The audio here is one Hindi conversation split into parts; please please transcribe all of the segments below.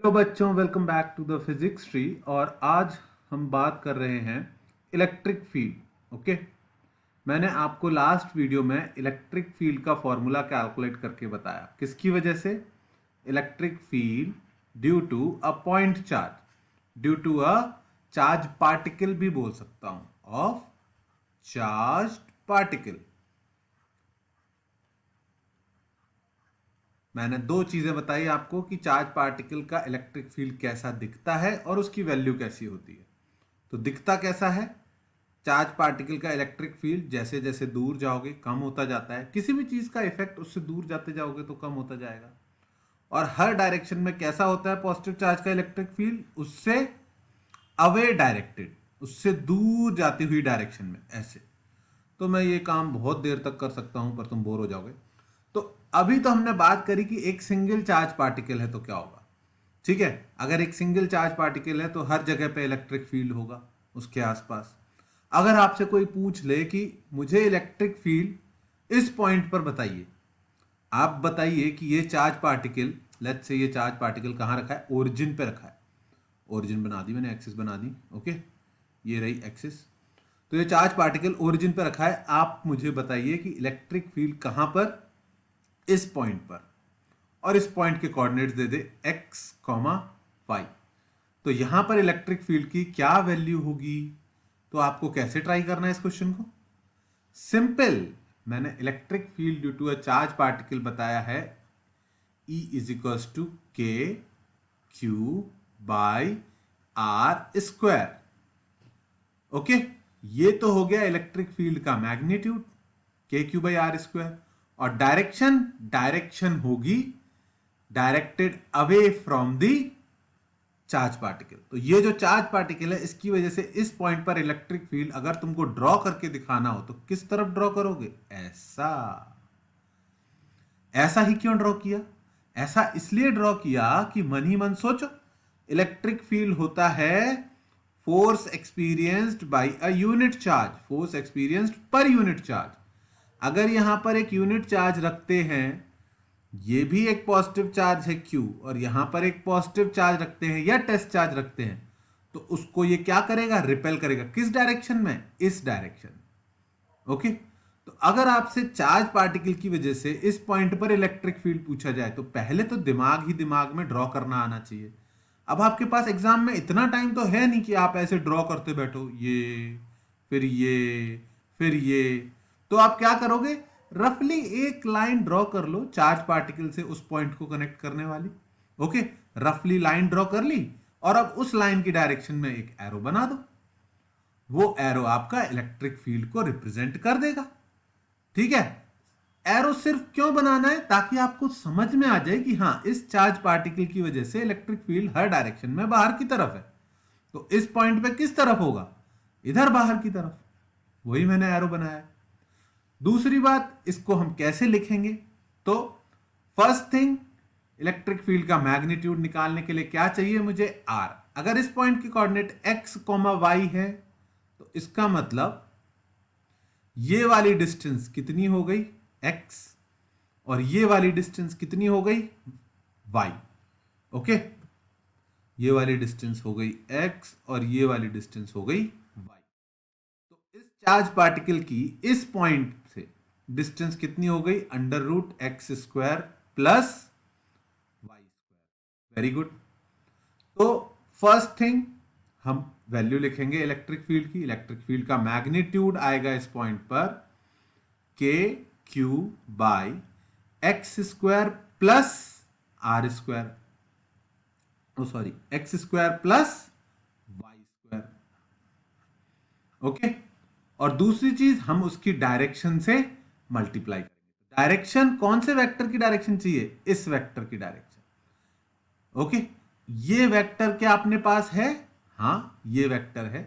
तो बच्चों, welcome back to the physics tree. और आज हम बात कर रहे हैं इलेक्ट्रिक फील्ड। ओके, मैंने आपको लास्ट वीडियो में इलेक्ट्रिक फील्ड का फॉर्मूला कैलकुलेट करके बताया। किसकी वजह से? Electric field due to a point charge, due to a charge particle भी बोल सकता हूं, ऑफ चार्ज पार्टिकल। मैंने दो चीजें बताई आपको कि चार्ज पार्टिकल का इलेक्ट्रिक फील्ड कैसा दिखता है और उसकी वैल्यू कैसी होती है। तो दिखता कैसा है? चार्ज पार्टिकल का इलेक्ट्रिक फील्ड जैसे जैसे दूर जाओगे कम होता जाता है। किसी भी चीज का इफेक्ट उससे दूर जाते जाओगे तो कम होता जाएगा। और हर डायरेक्शन में कैसा होता है पॉजिटिव चार्ज का इलेक्ट्रिक फील्ड? उससे अवे डायरेक्टेड, उससे दूर जाती हुई डायरेक्शन में, ऐसे। तो मैं ये काम बहुत देर तक कर सकता हूं पर तुम बोर हो जाओगे। तो अभी तो हमने बात करी कि एक सिंगल चार्ज पार्टिकल है तो क्या होगा। ठीक है, अगर एक सिंगल चार्ज पार्टिकल है तो हर जगह पे इलेक्ट्रिक फील्ड होगा उसके आसपास। अगर आपसे कोई पूछ ले कि मुझे इलेक्ट्रिक फील्ड इस पॉइंट पर बताइए, आप बताइए कि ये चार्ज पार्टिकल, लेट्स से ये चार्ज पार्टिकल कहां रखा है? ओरिजिन पे रखा है। ओरिजिन बना दी मैंने, एक्सिस बना दी। ओके, ये रही एक्सिस। तो ये चार्ज पार्टिकल ओरिजिन पर रखा है। आप मुझे बताइए कि इलेक्ट्रिक फील्ड कहां पर? इस पॉइंट पर। और इस पॉइंट के कोऑर्डिनेट्स दे दे x, y। तो यहां पर इलेक्ट्रिक फील्ड की क्या वैल्यू होगी? तो आपको कैसे ट्राई करना है इस क्वेश्चन को? सिंपल, मैंने electric field due to a charge particle बताया है E is equals to K Q by are square. Okay, ये तो हो गया इलेक्ट्रिक फील्ड का magnitude, K Q by are square. और डायरेक्शन, डायरेक्शन होगी directed away from the charge particle. तो ये जो चार्ज पार्टिकल है इसकी वजह से इस पॉइंट पर इलेक्ट्रिक फील्ड अगर तुमको ड्रॉ करके दिखाना हो तो किस तरफ ड्रॉ करोगे? ऐसा। ऐसा ही क्यों ड्रॉ किया? ऐसा इसलिए ड्रॉ किया कि मन ही मन सोचो, इलेक्ट्रिक फील्ड होता है force experienced bye a unit charge, force experienced per unit charge. अगर यहां पर एक यूनिट चार्ज रखते हैं, ये भी एक पॉजिटिव चार्ज है Q, और यहां पर एक पॉजिटिव चार्ज रखते हैं या टेस्ट चार्ज रखते हैं, तो उसको ये क्या करेगा? रिपेल करेगा। किस डायरेक्शन में? इस डायरेक्शन। ओके, तो अगर आपसे चार्ज पार्टिकल की वजह से इस पॉइंट पर इलेक्ट्रिक फील्ड पूछा जाए तो पहले तो दिमाग ही दिमाग में ड्रॉ करना आना चाहिए। अब आपके पास एग्जाम में इतना टाइम तो है नहीं कि आप ऐसे ड्रॉ करते बैठो, ये फिर ये फिर ये। तो आप क्या करोगे? रफली एक लाइन ड्रॉ कर लो चार्ज पार्टिकल से उस पॉइंट को कनेक्ट करने वाली। ओके, रफली लाइन ड्रॉ कर ली और अब उस लाइन की डायरेक्शन में एक एरो बना दो। वो एरो आपका इलेक्ट्रिक फील्ड को रिप्रेजेंट कर देगा। ठीक है, एरो सिर्फ क्यों बनाना है? ताकि आपको समझ में आ जाए कि हां, इस चार्ज पार्टिकल की वजह से इलेक्ट्रिक फील्ड हर डायरेक्शन में बाहर की तरफ है। तो इस पॉइंट पे किस तरफ होगा? इधर, बाहर की तरफ। वही मैंने एरो बनाया। दूसरी बात, इसको हम कैसे लिखेंगे? तो फर्स्ट थिंग, इलेक्ट्रिक फील्ड का मैग्नीट्यूड निकालने के लिए क्या चाहिए मुझे? आर। अगर इस पॉइंट की कोऑर्डिनेट x, y है तो इसका मतलब ये वाली डिस्टेंस कितनी हो गई? x। और ये वाली डिस्टेंस कितनी हो गई? y। ओके, ये वाली डिस्टेंस हो गई x और ये वाली डिस्टेंस हो गई y। तो इस चार्ज पार्टिकल की इस पॉइंट से डिस्टेंस कितनी हो गई? Under root x square plus y square. Very good. तो फर्स्ट थिंग, हम वैल्यू लिखेंगे इलेक्ट्रिक फील्ड की। इलेक्ट्रिक फील्ड का मैग्नीट्यूड आएगा इस पॉइंट पर K Q by x square plus R square, sorry, x square plus y square. Okay, और दूसरी चीज, हम उसकी डायरेक्शन से मल्टीप्लाई करेंगे। डायरेक्शन कौन से वेक्टर की डायरेक्शन चाहिए? इस वेक्टर की डायरेक्शन। ओके, ये वेक्टर क्या अपने पास है? हां, ये वेक्टर है।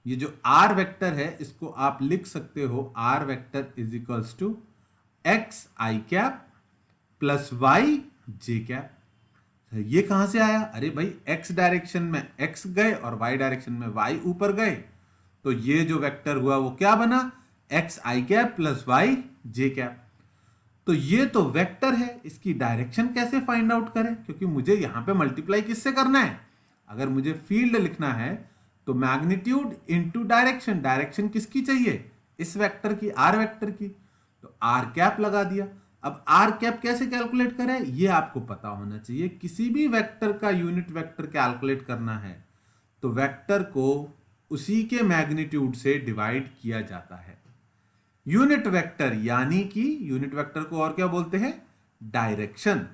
ये जो आर वेक्टर है इसको आप लिख सकते हो, R vector is equals to x i cap plus y j cap. ये कहां से आया? अरे भाई, एक्स डायरेक्शन में एक्स गए और वाई डायरेक्शन में वाई ऊपर गए, तो ये जो वेक्टर हुआ वो क्या बना? X i cap plus y j cap. तो ये तो वेक्टर है, इसकी डायरेक्शन कैसे फाइंड आउट करें, क्योंकि मुझे यहां पे मल्टीप्लाई किससे करना है। अगर मुझे फील्ड लिखना है तो मैग्नीट्यूड इनटू डायरेक्शन, डायरेक्शन किसकी चाहिए, इस वेक्टर की, आर वेक्टर की, तो आर कैप लगा दिया। अब आर कैप कैसे कैलकुलेट करें, ये आपको पता होना चाहिए। किसी भी वेक्टर का यूनिट वेक्टर कैलकुलेट करना है तो वेक्टर को उसी के मैग्नीट्यूड से डिवाइड किया जाता है। यूनिट वेक्टर यानी कि यूनिट वेक्टर को और क्या बोलते हैं, डायरेक्शन।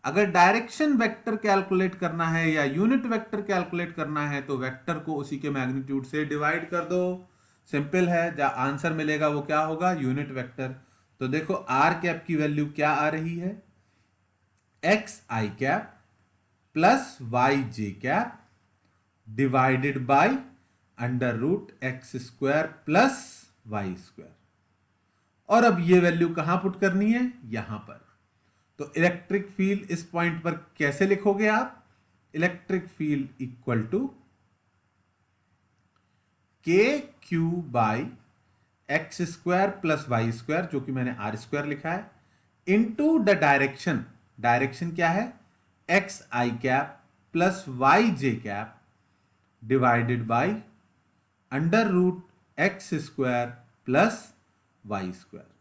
अगर डायरेक्शन वेक्टर कैलकुलेट करना है या यूनिट वेक्टर कैलकुलेट करना है तो वेक्टर को उसी के मैग्नीट्यूड से डिवाइड कर दो। सिंपल है, जो आंसर मिलेगा वो क्या होगा, यूनिट वेक्टर। तो देखो आर कैप की वैल्यू क्या आ रही है, x i cap plus y j cap divided by under root x square plus y square. और अब ये वैल्यू कहां पुट करनी है, यहां पर। तो इलेक्ट्रिक फील्ड इस पॉइंट पर कैसे लिखोगे आप, electric field equal to K Q by x square plus y square, जो कि मैंने आर स्क्वायर लिखा है, इनटू द डायरेक्शन, डायरेक्शन क्या है, x i cap plus y j cap divided by under root x square plus y square.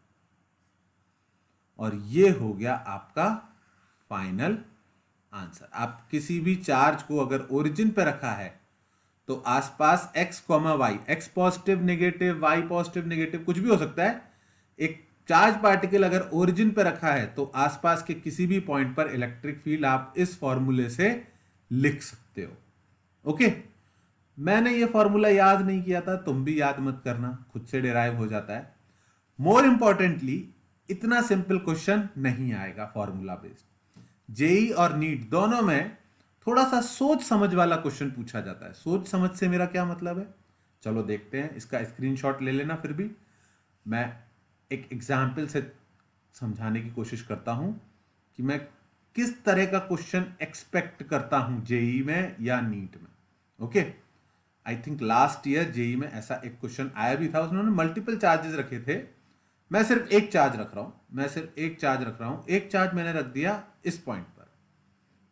और ये हो गया आपका फाइनल आंसर। आप किसी भी चार्ज को अगर ओरिजिन पे रखा है तो आसपास x comma y, x positive negative, y positive negative, कुछ भी हो सकता है। एक चार्ज पार्टिकल अगर ओरिजिन पे रखा है तो आसपास के किसी भी पॉइंट पर इलेक्ट्रिक फील्ड आप इस फॉर्मूले से लिख सकते हो। ओके, मैंने ये फॉर्मूला याद नहीं किया था, तुम भी याद मत करना, खुद से डिराइव हो जाता है। मोर इंपॉर्टेंटली इतना सिंपल क्वेश्चन नहीं आएगा फॉर्मूला बेस्ड। जेई और नीट दोनों में थोड़ा सा सोच समझ वाला क्वेश्चन पूछा जाता है। सोच समझ से मेरा क्या मतलब है, चलो देखते हैं। इसका स्क्रीनशॉट ले लेना। फिर भी मैं एक एग्जाम्पल से समझाने की कोशिश करता हूं कि मैं किस तरह का क्वेश्चन एक्सपेक्ट करता हूं जेई में या नीट में। Okay, I think last year JEE में ऐसा एक क्वेश्चन आया भी था, उसने मल्टीपल चार्जेस रखे थे। मैं सिर्फ एक चार्ज रख रहा हूं, एक चार्ज मैंने रख दिया इस पॉइंट पर,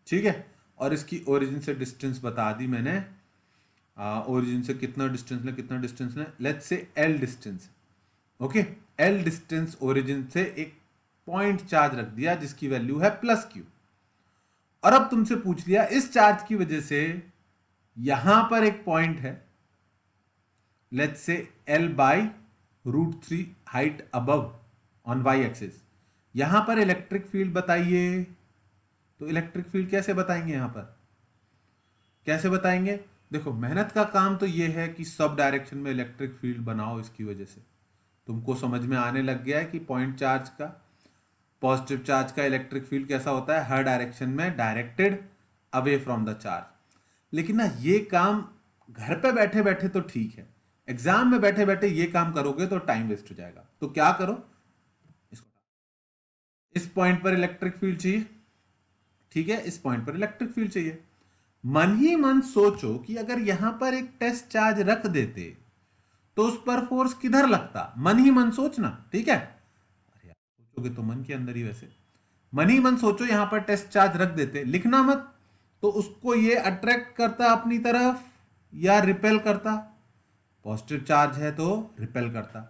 ठीक है। और इसकी ओरिजिन से डिस्टेंस बता दी मैंने, ओरिजिन से कितना डिस्टेंस ले, let's say L distance. Okay, L distance origin से एक पॉइंट चार्ज रख दिया जिसकी वैल्यू है प्लस क्यू। और अब तुमसे पूछ लिया इस चार्ज की वजह से यहां पर एक पॉइंट है, let's say L by √3 height above on y axis, यहां पर इलेक्ट्रिक फील्ड बताइए। तो इलेक्ट्रिक फील्ड कैसे बताएंगे, यहां पर कैसे बताएंगे। देखो, मेहनत का काम तो यह है कि सब डायरेक्शन में इलेक्ट्रिक फील्ड बनाओ। इसकी वजह से तुमको समझ में आने लग गया है कि पॉइंट चार्ज का, पॉजिटिव चार्ज का इलेक्ट्रिक फील्ड कैसा होता है, हर डायरेक्शन में directed away from the charge. लेकिन ना ये काम घर पे बैठे बैठे तो ठीक है, एग्जाम में बैठे बैठे ये काम करोगे तो टाइम वेस्ट हो जाएगा। तो क्या करो, इसको, इस पॉइंट पर इलेक्ट्रिक फील्ड चाहिए, ठीक है, इस पॉइंट पर इलेक्ट्रिक फील्ड चाहिए। मन ही मन सोचो कि अगर यहां पर एक टेस्ट चार्ज रख देते तो उस पर फोर्स किधर लगता। मन ही मन सोचना, ठीक है। अरे यार, सोचोगे तो मन के अंदर ही, वैसे मन ही मन सोचो यहां पर टेस्ट चार्ज रख देते, लिखना मत, तो उसको ये अट्रैक्ट करता अपनी तरफ या रिपेल करता। पॉजिटिव चार्ज है तो रिपेल करता।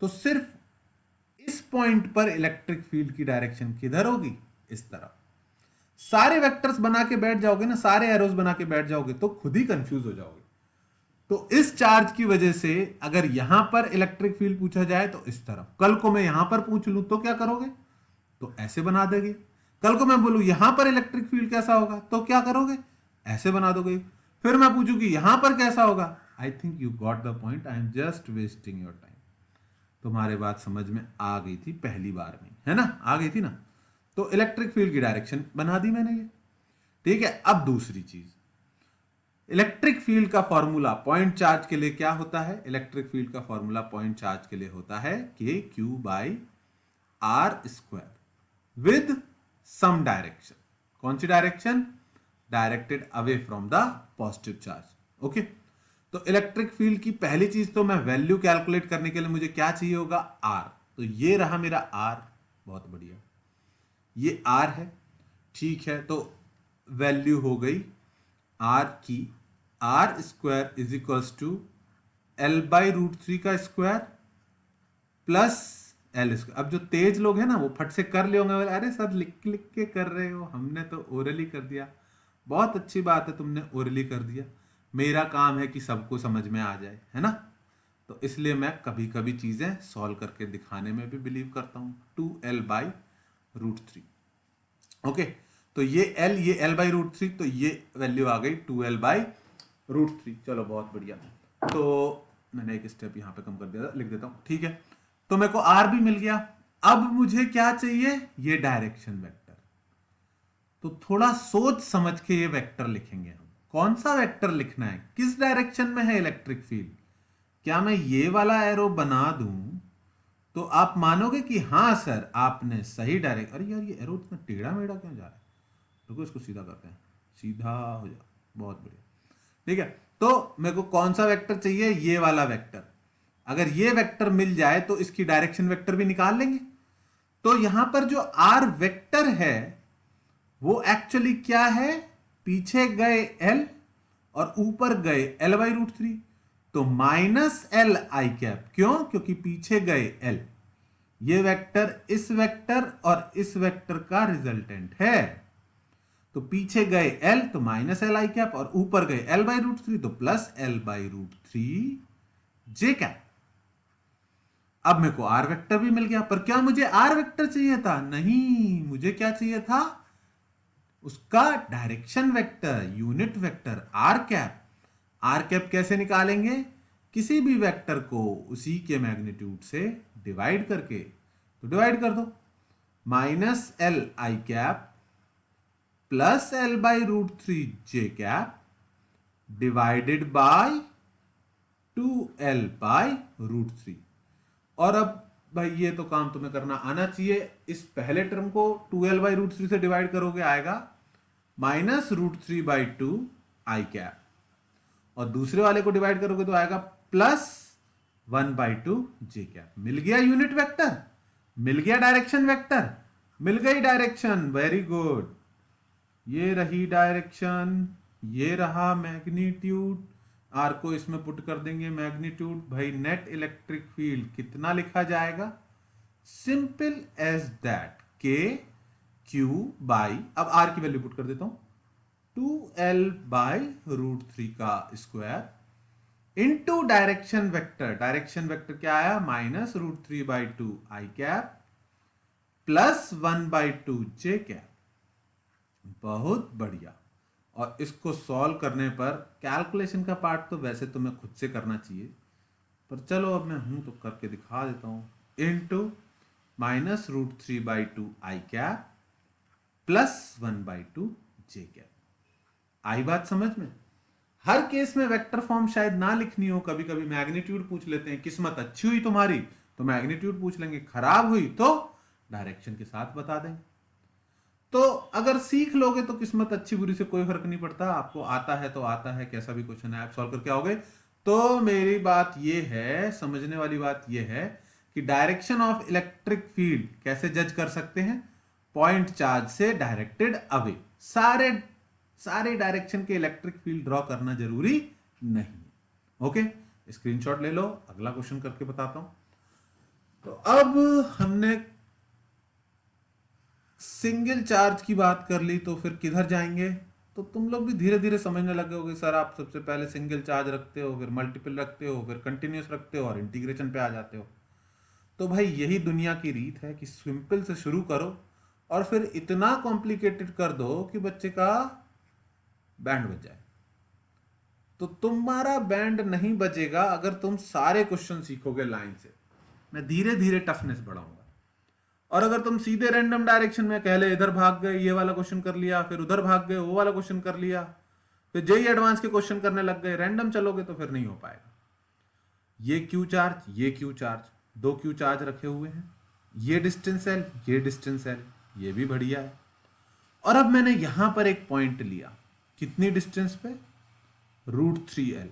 तो सिर्फ इस पॉइंट पर इलेक्ट्रिक फील्ड की डायरेक्शन किधर होगी, इस तरफ। सारे वेक्टर्स बना के बैठ जाओगे ना, सारे एरोज बना के बैठ जाओगे तो खुद ही कंफ्यूज हो जाओगे। तो इस चार्ज की वजह से अगर यहां पर इलेक्ट्रिक फील्ड पूछा जाए तो इस तरफ, कल को मैं यहां पर पूछ लूं तो क्या करोगे, तो ऐसे बना दोगे। कल को मैं बोलूं यहां पर इलेक्ट्रिक फील्ड कैसा होगा तो क्या करोगे, ऐसे बना दोगे। फिर मैं पूछूं कि यहां पर कैसा होगा, I think you got the point, I am just wasting your time. तुम्हारे बात समझ में आ गई थी पहली बार में, है ना, आ गई थी ना। तो इलेक्ट्रिक फील्ड की डायरेक्शन बना दी मैंने ये, ठीक है। अब दूसरी चीज, इलेक्ट्रिक फील्ड का फॉर्मूला पॉइंट चार्ज के लिए क्या होता है, इलेक्ट्रिक फील्ड का फॉर्मूला पॉइंट चार्ज के लिए होता है k Q by are square with some direction. कौन सी direction, directed away from the positive charge. Okay, तो इलेक्ट्रिक फील्ड की पहली चीज तो मैं वैल्यू कैलकुलेट करने के लिए मुझे क्या चाहिए होगा, आर। तो ये रहा मेरा आर, बहुत बढ़िया। ये r है, ठीक है, तो वैल्यू हो गई r की r square is equals to L/√3 का स्क्वायर प्लस L स्क्वायर। अब जो तेज लोग हैं ना वो फट से कर ले होंगे, अरे सर लिख लिख के कर रहे हो, हमने तो ओरली कर दिया। बहुत अच्छी बात है, तुमने ओरली कर दिया। मेरा काम है कि सबको समझ में आ जाए, है ना। तो इसलिए मैं कभी कभी चीजें सॉल्व करके दिखाने में भी बिलीव करता हूं। 2L/√3। ओके, तो ये L/√3, तो ये वैल्यू आ गई 2L/√3। चलो बहुत बढ़िया। तो मैंने एक स्टेप यहां पे कम कर दिया, लिख देता हूं, ठीक है। तो मेरे को R भी मिल गया। अब मुझे क्या चाहिए, ये डायरेक्शन वेक्टर। तो थोड़ा सोच समझ के ये वेक्टर लिखेंगे हम। कौन सा वेक्टर लिखना है, किस डायरेक्शन में है इलेक्ट्रिक फील्ड। क्या मैं ये वाला एरो बना दूं तो आप मानोगे कि हाँ सर आपने सही डायरेक्ट। अरे यार ये एरो इतना टेढ़ा मेढ़ा क्यों जा रहा है, रुको इसको सीधा करते हैं, सीधा हो जा। बहुत बढ़िया, ठीक है। तो मेरे को कौन सा वेक्टर चाहिए, ये वाला वेक्टर। अगर ये वेक्टर मिल जाए तो इसकी डायरेक्शन वेक्टर भी निकाल लेंगे। तो यहां पर जो आर वेक्टर है वो एक्चुअली क्या है, पीछे गए एल और ऊपर गए L/√3। तो -L_i। क्यों, क्योंकि पीछे गए L। ये वेक्टर इस वेक्टर और इस वेक्टर का रिजल्टेंट है। तो पीछे गए L तो -L_i और ऊपर गए L/√3 तो +L/√3j। अब मेरे को आर वेक्टर भी मिल गया, पर क्या मुझे आर वेक्टर चाहिए था, नहीं, मुझे क्या चाहिए था, उसका direction vector, unit vector r cap. R cap कैसे निकालेंगे, किसी भी वेक्टर को उसी के मैग्नीट्यूड से डिवाइड करके। तो डिवाइड कर दो, -L_i +L/√3j divided by 2L/√3। और अब भाई ये तो काम तुम्हें करना आना चाहिए। इस पहले टर्म को 2L/√3 से डिवाइड करोगे आएगा -√3/2i। और दूसरे वाले को डिवाइड करोगे तो आएगा +1/2j। मिल गया यूनिट वेक्टर, मिल गया डायरेक्शन वेक्टर, मिल गई डायरेक्शन, वेरी गुड। ये रही डायरेक्शन, ये रहा मैग्नीट्यूड। आर को इसमें पुट कर देंगे मैग्नीट्यूड। भाई नेट इलेक्ट्रिक फील्ड कितना लिखा जाएगा, सिंपल एज दैट, KQ/, अब आर की वैल्यू पुट कर देता हूं, 2L/√3 का square into direction vector. Direction vector क्या आया, -√3/2i +1/2j। बहुत बढ़िया। और इसको सॉल्व करने पर कैलकुलेशन का पार्ट तो वैसे तो मैं खुद से करना चाहिए, पर चलो अब मैं हूं तो करके दिखा देता हूं। Into -√3/2i +1/2j। आई बात समझ में। हर केस में वेक्टर फॉर्म शायद ना लिखनी हो, कभी कभी मैग्नीट्यूड पूछ लेते हैं। किस्मत अच्छी हुई तुम्हारी तो मैग्नीट्यूड पूछ लेंगे, खराब हुई तो डायरेक्शन के साथ बता देंगे। तो अगर सीख लोगे तो किस्मत अच्छी बुरी से कोई फर्क नहीं पड़ता, आपको आता है तो आता है, कैसा भी क्वेश्चन है आप सॉल्व करके आओगे। तो मेरी बात यह है, समझने वाली बात यह है कि डायरेक्शन ऑफ इलेक्ट्रिक फील्ड कैसे जज कर सकते हैं, पॉइंट चार्ज से डायरेक्टेड अवे। सारे डायरेक्शन के इलेक्ट्रिक फील्ड ड्रॉ करना जरूरी नहीं। ओके, स्क्रीनशॉट ले लो, अगला क्वेश्चन करके बताता हूं। तो अब हमने सिंगल चार्ज की बात कर ली, तो फिर किधर जाएंगे। तो तुम लोग भी धीरे धीरे समझने लगे होगे, सर आप सबसे पहले सिंगल चार्ज रखते हो, फिर मल्टीपल रखते हो, फिर कंटिन्यूस रखते हो और इंटीग्रेशन पे आ जाते हो। तो भाई यही दुनिया की रीत है कि सिंपल से शुरू करो और फिर इतना कॉम्प्लिकेटेड कर दो कि बच्चे का बैंड बज जाए। तो तुम्हारा बैंड नहीं बजेगा अगर तुम सारे क्वेश्चन सीखोगे लाइन से। मैं धीरे धीरे टफनेस बढ़ाऊंगा। और अगर तुम सीधे रैंडम डायरेक्शन में पहले इधर भाग गए, ये वाला क्वेश्चन कर लिया, फिर उधर भाग गए, वो वाला क्वेश्चन कर लिया, फिर जेई एडवांस के क्वेश्चन करने लग गए, रैंडम चलोगे तो फिर नहीं हो पाएगा। ये क्यू चार्ज, ये क्यू चार्ज, दो क्यू चार्ज रखे हुए हैं, ये डिस्टेंस एल, ये डिस्टेंस एल, ये भी बढ़िया है। और अब मैंने यहां पर एक पॉइंट लिया, कितनी डिस्टेंस पे, √3L,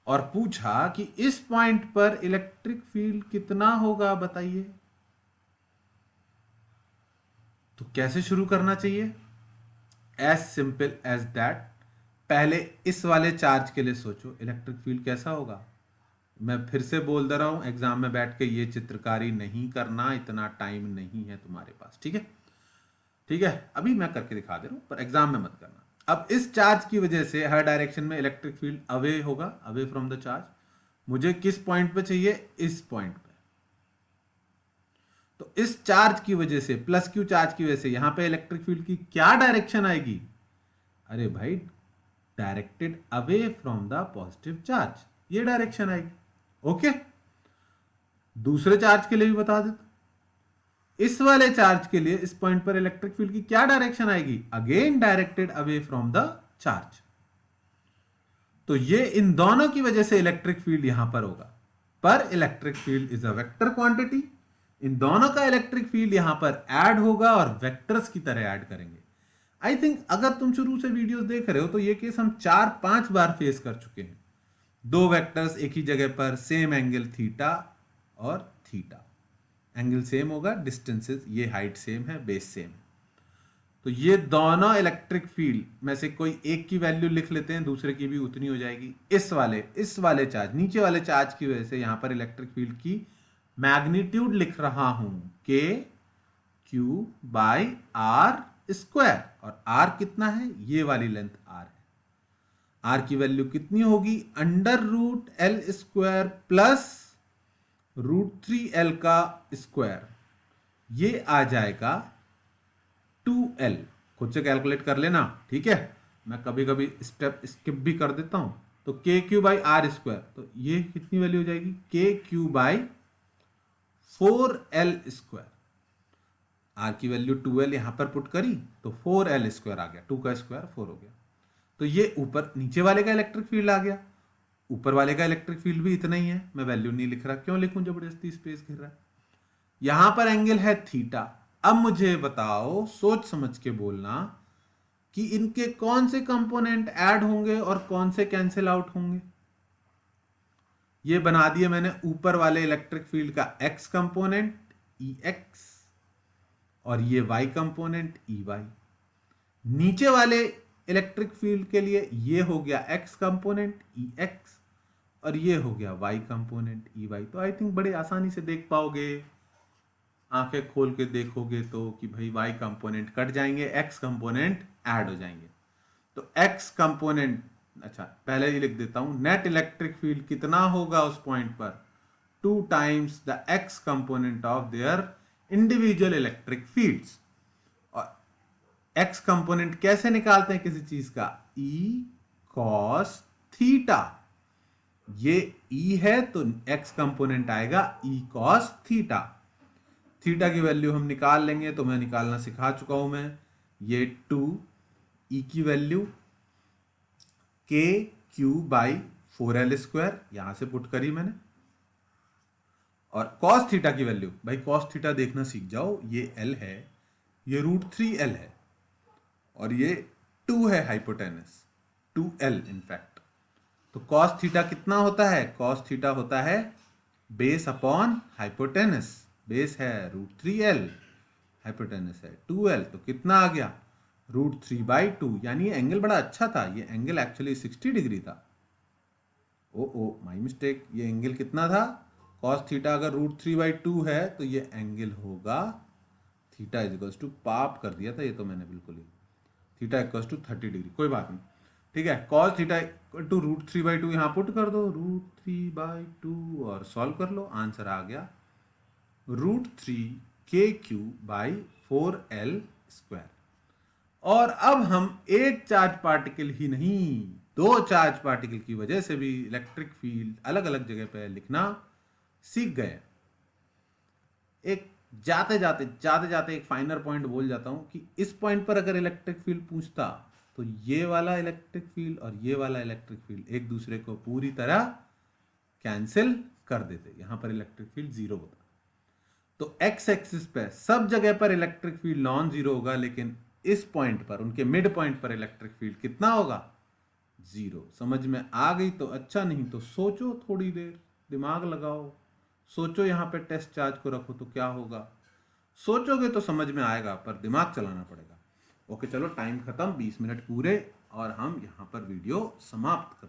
और पूछा कि इस पॉइंट पर इलेक्ट्रिक फील्ड कितना होगा बताइए। तो कैसे शुरू करना चाहिए? एज सिंपल एज दैट, पहले इस वाले चार्ज के लिए सोचो इलेक्ट्रिक फील्ड कैसा होगा। मैं फिर से बोल दे रहा हूं, एग्जाम में बैठ के ये चित्रकारी नहीं करना, इतना टाइम नहीं है तुम्हारे पास, ठीक है? ठीक है, अभी मैं करके दिखा दे रहा हूं, पर एग्जाम में मत करना। अब इस चार्ज की वजह से हर डायरेक्शन में इलेक्ट्रिक फील्ड अवे होगा, अवे फ्रॉम द चार्ज। मुझे किस पॉइंट पे चाहिए? इस पॉइंट पे। तो इस चार्ज की वजह से, प्लस क्यू चार्ज की वजह से, यहां पे इलेक्ट्रिक फील्ड की क्या डायरेक्शन आएगी? अरे भाई, directed away from the positive charge, ये डायरेक्शन आएगी। ओके, दूसरे चार्ज के लिए भी बता देता, इस वाले चार्ज के लिए इस पॉइंट पर इलेक्ट्रिक फील्ड की क्या डायरेक्शन आएगी? Again directed away from the charge. तो ये इन दोनों की वजह से इलेक्ट्रिक फील्ड यहां पर होगा, पर electric field is a vector quantity. इन दोनों का इलेक्ट्रिक फील्ड यहां पर ऐड होगा और वेक्टर्स की तरह ऐड करेंगे। आई थिंक अगर तुम शुरू से वीडियोस देख रहे हो तो ये केस हम 4-5 बार फेस कर चुके हैं। दो वेक्टर्स एक ही जगह पर, सेम एंगल थीटा और थीटा, एंगल सेम होगा, डिस्टेंसेस, ये हाइट सेम है, बेस सेम है। तो ये दोनों इलेक्ट्रिक फील्ड में से कोई एक की वैल्यू लिख लेते हैं, दूसरे की भी उतनी हो जाएगी। इस वाले चार्ज, नीचे वाले चार्ज की वजह से यहां पर इलेक्ट्रिक फील्ड की मैग्नीट्यूड लिख रहा हूं, k Q by are square. और आर कितना है? ये वाली लेंथ आर है। आर की वैल्यू कितनी होगी? Under root L square plus √3l का स्क्वायर, ये आ जाएगा 2l। खुद से कैलकुलेट कर लेना, ठीक है? मैं कभी कभी स्टेप स्किप भी कर देता हूं। तो के क्यू बाई आर स्क्वायर, तो ये कितनी वैल्यू हो जाएगी? K Q by 4l square. R की वैल्यू 2l यहां पर पुट करी तो 4l स्क्वायर आ गया, 2 का स्क्वायर 4 हो गया। तो ये ऊपर नीचे वाले का इलेक्ट्रिक फील्ड आ गया। ऊपर वाले का इलेक्ट्रिक फील्ड भी इतना ही है, मैं वैल्यू नहीं लिख रहा, क्यों लिखूं जबरदस्ती, स्पेस घेर रहा है। यहां पर एंगल है थीटा। अब मुझे बताओ, सोच समझ के बोलना, कि इनके कौन से कंपोनेंट ऐड होंगे और कौन से कैंसिल आउट होंगे। ये बना दिए मैंने ऊपर वाले इलेक्ट्रिक फील्ड का एक्स कंपोनेंट ई एक्स, और ये वाई कंपोनेंट ई वाई। नीचे वाले इलेक्ट्रिक फील्ड के लिए ये हो गया एक्स कंपोनेंट ई एक्स, और ये हो गया वाई कंपोनेंट ई वाई। तो आई थिंक बड़े आसानी से देख पाओगे, आंखें खोल के देखोगे तो, कि भाई वाई कंपोनेंट कट जाएंगे, एक्स कंपोनेंट ऐड हो जाएंगे। तो एक्स कंपोनेंट, अच्छा पहले ही लिख देता हूं, नेट इलेक्ट्रिक फील्ड कितना होगा उस पॉइंट पर? 2 times the x component of their individual electric fields. और एक्स कंपोनेंट कैसे निकालते हैं किसी चीज का? E cos theta. ये ई है तो एक्स कंपोनेंट आएगा ई कॉस थीटा। थीटा की वैल्यू हम निकाल लेंगे, तो मैं निकालना सिखा चुका हूं मैं। ये 2 ई की वैल्यू के क्यू बाई 4l स्क्वायर यहां से पुट करी मैंने, और कॉस थीटा की वैल्यू, भाई कॉस थीटा देखना सीख जाओ, ये l है, ये √3l है, और ये 2 है हाइपोटेनस, 2l इनफैक्ट। तो कॉस थीटा कितना होता है? कॉस थीटा होता है बेस अपॉन हाइपोटेनस। बेस है √3l, हाइपोटेनस है 2l, तो कितना आ गया? √3/2। यानी ये एंगल बड़ा अच्छा था, ये एंगल एक्चुअली 60 डिग्री था। ओ माई मिस्टेक, ये एंगल कितना था? कॉस थीटा अगर √3/2 है तो ये एंगल होगा थीटा इक्वल्स टू, पाप कर दिया था ये तो मैंने बिल्कुल ही, थीटा इक्वल्स टू 30 डिग्री, कोई बात नहीं, ठीक है। कॉस थीटा इक्वल टू √3/2 यहां पुट कर दो, √3/2, और सॉल्व कर लो, आंसर आ गया √3kq/4l स्क्वायर। और अब हम एक चार्ज पार्टिकल ही नहीं, दो चार्ज पार्टिकल की वजह से भी इलेक्ट्रिक फील्ड अलग अलग जगह पर लिखना सीख गए। एक जाते जाते एक फाइनर पॉइंट बोल जाता हूं, कि इस पॉइंट पर अगर इलेक्ट्रिक फील्ड पूछता तो ये वाला इलेक्ट्रिक फील्ड और ये वाला इलेक्ट्रिक फील्ड एक दूसरे को पूरी तरह कैंसिल कर देते, यहां पर इलेक्ट्रिक फील्ड 0 होता। तो एक्स एक्सिस पे सब जगह पर इलेक्ट्रिक फील्ड नॉन जीरो होगा, लेकिन इस पॉइंट पर, उनके मिड पॉइंट पर इलेक्ट्रिक फील्ड कितना होगा? 0। समझ में आ गई तो अच्छा, नहीं तो सोचो थोड़ी देर, दिमाग लगाओ, सोचो यहां पे टेस्ट चार्ज को रखो तो क्या होगा। सोचोगे तो समझ में आएगा, पर दिमाग चलाना पड़ेगा। ओके चलो, टाइम खत्म, 20 मिनट पूरे, और हम यहाँ पर वीडियो समाप्त करते हैं।